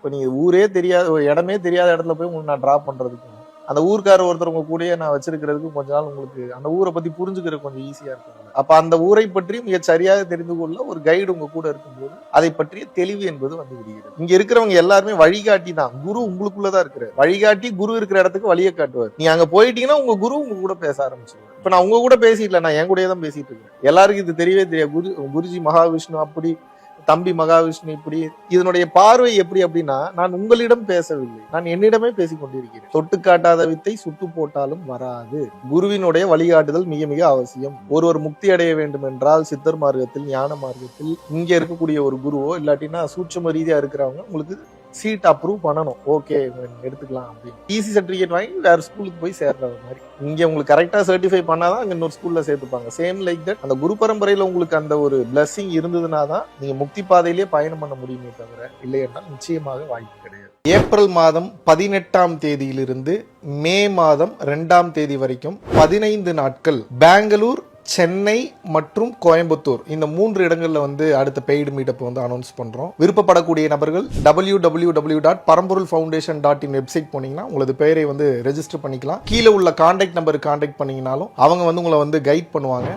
இப்போ நீங்க ஊரே தெரியாத ஒரு இடமே தெரியாத இடத்துல போய் உங்களுக்கு நான் டிராப் பண்றதுக்கு அந்த ஊர்க்காரர் ஒருத்தர் உங்க கூடயே நான் வச்சிருக்கிறதுக்கு கொஞ்ச நாள் உங்களுக்கு அந்த ஊரை பத்தி புரிஞ்சுக்கிறது கொஞ்சம் ஈஸியா இருக்கும். அப்ப அந்த ஊரை பற்றி மிக சரியாக தெரிந்து கொள்ள ஒரு கைடு உங்க கூட இருக்கும்போது அதை பற்றிய தெளிவு என்பது வந்து விடுகிறது. இங்க இருக்கிறவங்க எல்லாருமே வழிகாட்டி தான். குரு உங்களுக்குள்ளதான் இருக்கிறார். வழிகாட்டி குரு இருக்கிற இடத்துக்கு வழியை காட்டுவார். நீங்க அங்க போயிட்டீங்கன்னா உங்க குரு உங்க கூட பேச ஆரம்பிச்சிருவார். இப்ப நான் உங்க கூட பேசிட்டு நான் என் கூடயே தான் பேசிட்டு இருக்கேன். எல்லாருக்கும் இது தெரியவே தெரியாது. குருஜி மகாவிஷ்ணு அப்படி, தம்பி மகாவிஷ்ணு இப்படி. இதனுடைய பார்வை எப்படி அப்படின்னா, நான் உங்களிடம் பேசவில்லை, நான் என்னிடமே பேசிக் கொண்டிருக்கிறேன். தொட்டு காட்டாத வித்தை சுட்டு போட்டாலும் வராது. குருவினுடைய வழிகாட்டுதல் மிக மிக அவசியம். ஒருவர் முக்தி அடைய வேண்டும் என்றால் சித்தர் மார்க்கத்தில், ஞான மார்க்கத்தில் இங்க இருக்கக்கூடிய ஒரு குருவோ இல்லாட்டினா சூட்சும ரீதியா இருக்கிறவங்க உங்களுக்கு சீட் அப்ரூவ் பண்ணணும். ஓகே எடுத்துக்கலாம் அப்படின்னு ஈஸி சர்டிபிகேட் வாங்கி வேற ஸ்கூலுக்கு போய் சேர்ற மாதிரி. இங்க உங்களுக்கு கரெக்டா சர்டிஃபை பண்ணாதான் அங்க இன்னொரு ஸ்கூல்ல சேர்த்துப்பாங்க. சேம் லைக் தட் அந்த குரு பரம்பரையில உங்களுக்கு அந்த ஒரு பிளஸிங் இருந்ததுன்னா தான் நீங்க முக்தி பாதையிலேயே பயணம் பண்ண முடியுமே தவிர இல்லை என்றால் நிச்சயமாக வாய்ப்பு கிடையாது. ஏப்ரல் மாதம் 18ஆம் தேதியிலிருந்து மே மாதம் 2ஆம் தேதி வரைக்கும் 15 நாட்கள் பெங்களூர், சென்னை மற்றும் கோயம்புத்தூர் இந்த 3 இடங்கள்ல வந்து அடுத்த பெய்டு மீட்டப் வந்து அனௌன்ஸ் பண்றோம். விருப்பப்படக்கூடிய நபர்கள் www.paramporulfoundation.in வெப்சைட் போனீங்கன்னா உங்களது பெயரை வந்து ரெஜிஸ்டர் பண்ணிக்கலாம். கீழே உள்ள கான்டாக்ட் நம்பருக்கு கான்டாக்ட் பண்ணீங்கனாலும் அவங்க வந்து உங்களை வந்து கைட் பண்ணுவாங்க.